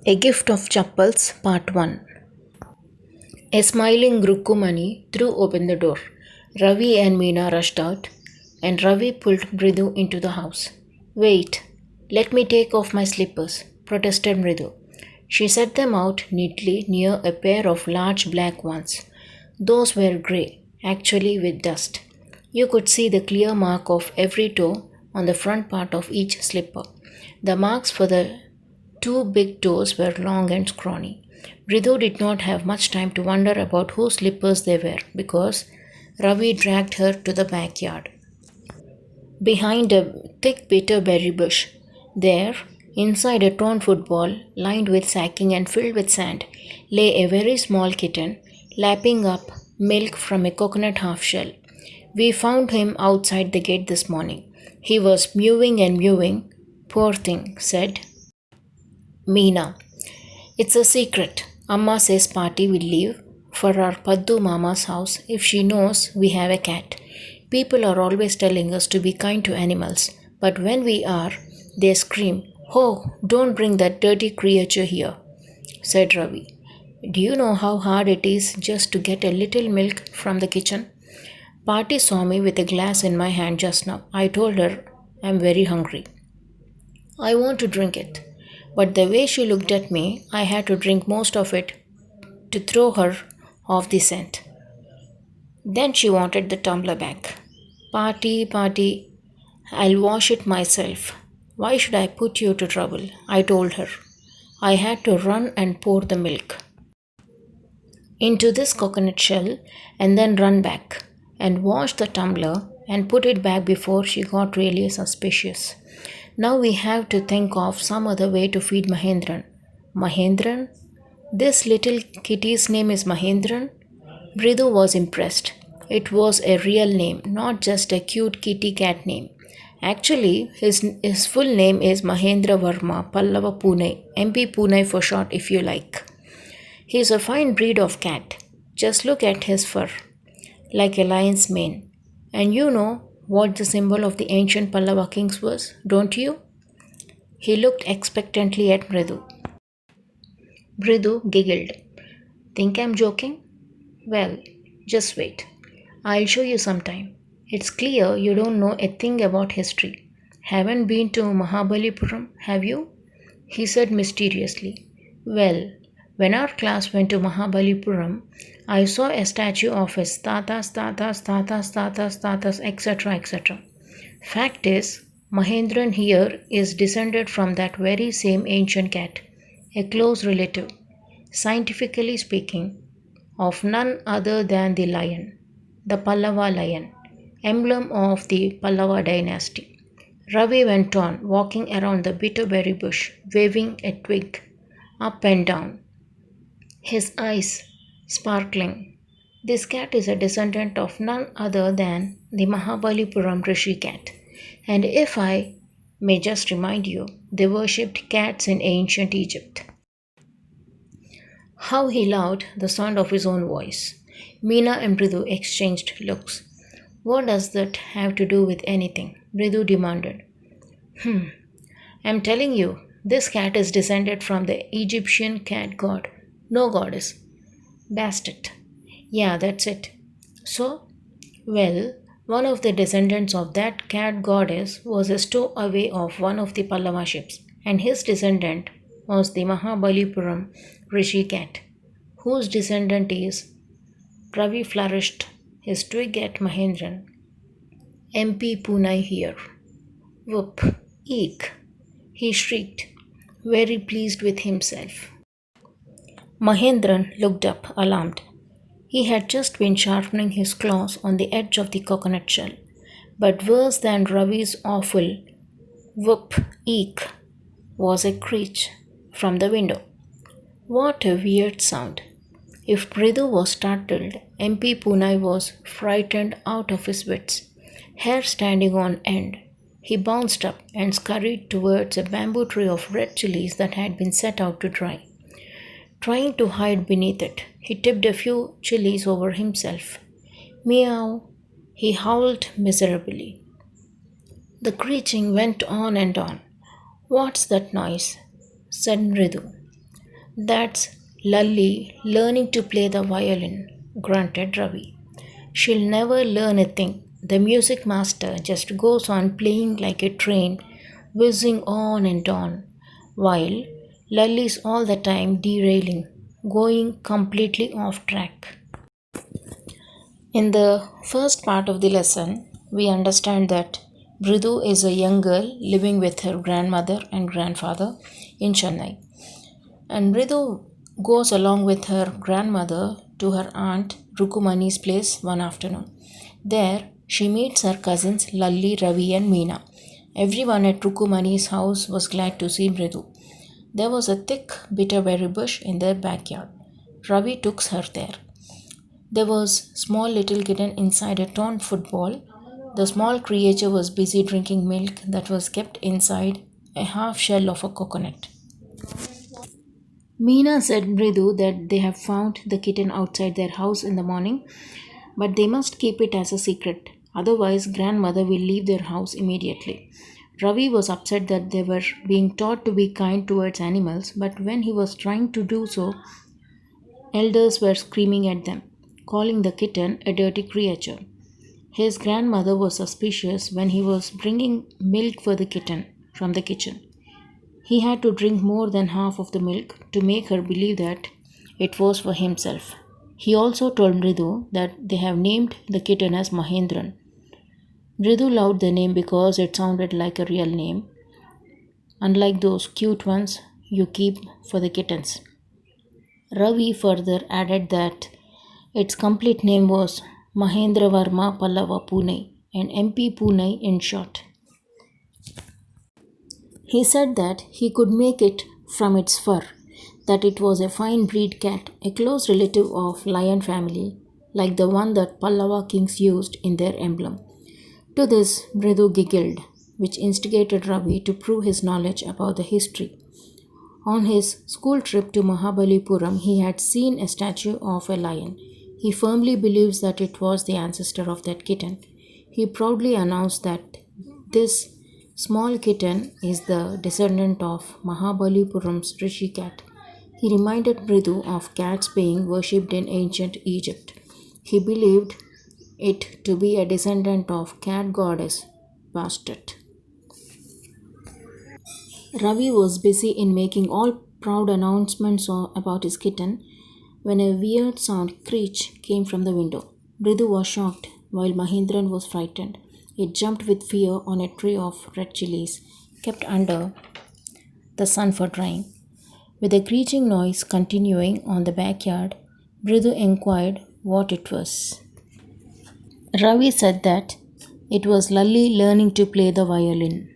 A Gift of Chappals, Part 1. A smiling Rukumani threw open the door. Ravi and Meena rushed out, and Ravi pulled Mridu into the house. Wait, let me take off my slippers, protested Mridu. She set them out neatly near a pair of large black ones. Those were grey, actually with dust. You could see the clear mark of every toe on the front part of each slipper. The marks for the two big toes were long and scrawny. Ritu did not have much time to wonder about whose slippers they were because Ravi dragged her to the backyard. Behind a thick bitter berry bush, there, inside a torn football lined with sacking and filled with sand, lay a very small kitten lapping up milk from a coconut half shell. We found him outside the gate this morning. He was mewing and mewing. Poor thing, said Meena. It's a secret. Amma says Party will leave for our Paddu Mama's house if she knows we have a cat. People are always telling us to be kind to animals, but when we are, they scream, "Oh, don't bring that dirty creature here," said Ravi. Do you know how hard it is just to get a little milk from the kitchen? Party saw me with a glass in my hand just now. I told her I'm very hungry. I want to drink it. But the way she looked at me, I had to drink most of it to throw her off the scent. Then she wanted the tumbler back. Party, I'll wash it myself. Why should I put you to trouble? I told her. I had to run and pour the milk into this coconut shell and then run back and wash the tumbler and put it back before she got really suspicious. Now we have to think of some other way to feed Mahendran. Mahendran? This little kitty's name is Mahendran? Bridu was impressed. It was a real name, not just a cute kitty cat name. Actually, his full name is Mahendra Varma Pallava Pune, MP Pune for short if you like. He is a fine breed of cat. Just look at his fur, like a lion's mane. And you know what the symbol of the ancient Pallava kings was, don't you? He looked expectantly at Mridu. Mridu giggled. Think I'm joking? Well, just wait. I'll show you sometime. It's clear you don't know a thing about history. Haven't been to Mahabalipuram, have you? He said mysteriously. Well, when our class went to Mahabalipuram, I saw a statue of his tatas, etc. Fact is, Mahendran here is descended from that very same ancient cat, a close relative, scientifically speaking, of none other than the lion, the Pallava lion, emblem of the Pallava dynasty. Ravi went on, walking around the bitterberry bush, waving a twig up and down, his eyes sparkling. This cat is a descendant of none other than the Mahabalipuram Rishi cat. And if I may just remind you, they worshipped cats in ancient Egypt. How he loved the sound of his own voice. Meena and Bridu exchanged looks. What does that have to do with anything? Bridu demanded. I'm telling you, this cat is descended from the Egyptian cat god. No goddess. Bastet. Yeah, that's it. So, well, one of the descendants of that cat goddess was a stowaway of one of the Pallava ships, and his descendant was the Mahabalipuram Rishi cat, whose descendant is Ravi flourished his twig at Mahendran. MP Pune here. Whoop, eek, he shrieked, very pleased with himself. Mahendran looked up, alarmed. He had just been sharpening his claws on the edge of the coconut shell. But worse than Ravi's awful whoop eek was a screech from the window. What a weird sound. If Bridu was startled, MP Pune was frightened out of his wits, hair standing on end. He bounced up and scurried towards a bamboo tree of red chilies that had been set out to dry. Trying to hide beneath it, he tipped a few chilies over himself. Meow! He howled miserably. The screeching went on and on. What's that noise? Said Mridu. That's Lully learning to play the violin, grunted Ravi. She'll never learn a thing. The music master just goes on playing like a train, whizzing on and on, while Lully's all the time derailing, going completely off track. In the first part of the lesson, we understand that Bridu is a young girl living with her grandmother and grandfather in Chennai. And Bridu goes along with her grandmother to her aunt Rukumani's place one afternoon. There, she meets her cousins Lalli, Ravi, and Meena. Everyone at Rukumani's house was glad to see Bridu. There was a thick bitterberry bush in their backyard. Ravi took her there. There was small little kitten inside a torn football. The small creature was busy drinking milk that was kept inside a half shell of a coconut. Meena said Mridu that they have found the kitten outside their house in the morning, but they must keep it as a secret. Otherwise, grandmother will leave their house immediately. Ravi was upset that they were being taught to be kind towards animals, but when he was trying to do so, elders were screaming at them, calling the kitten a dirty creature. His grandmother was suspicious when he was bringing milk for the kitten from the kitchen. He had to drink more than half of the milk to make her believe that it was for himself. He also told Mridu that they have named the kitten as Mahendran. Mridu loved the name because it sounded like a real name, unlike those cute ones you keep for the kittens. Ravi further added that its complete name was Mahendra Varma Pallava Pune and MP Pune in short. He said that he could make it from its fur, that it was a fine breed cat, a close relative of lion family, like the one that Pallava kings used in their emblem. To this, Mridu giggled, which instigated Ravi to prove his knowledge about the history. On his school trip to Mahabalipuram, he had seen a statue of a lion. He firmly believes that it was the ancestor of that kitten. He proudly announced that this small kitten is the descendant of Mahabalipuram's Rishi cat. He reminded Mridu of cats being worshipped in ancient Egypt. He believed it to be a descendant of cat goddess Bastet. Ravi was busy in making all proud announcements about his kitten when a weird sound screech came from the window. Bridu was shocked while Mahindran was frightened. It jumped with fear on a tray of red chilies kept under the sun for drying. With a screeching noise continuing on the backyard, Bridu inquired what it was. Ravi said that it was Lalli learning to play the violin.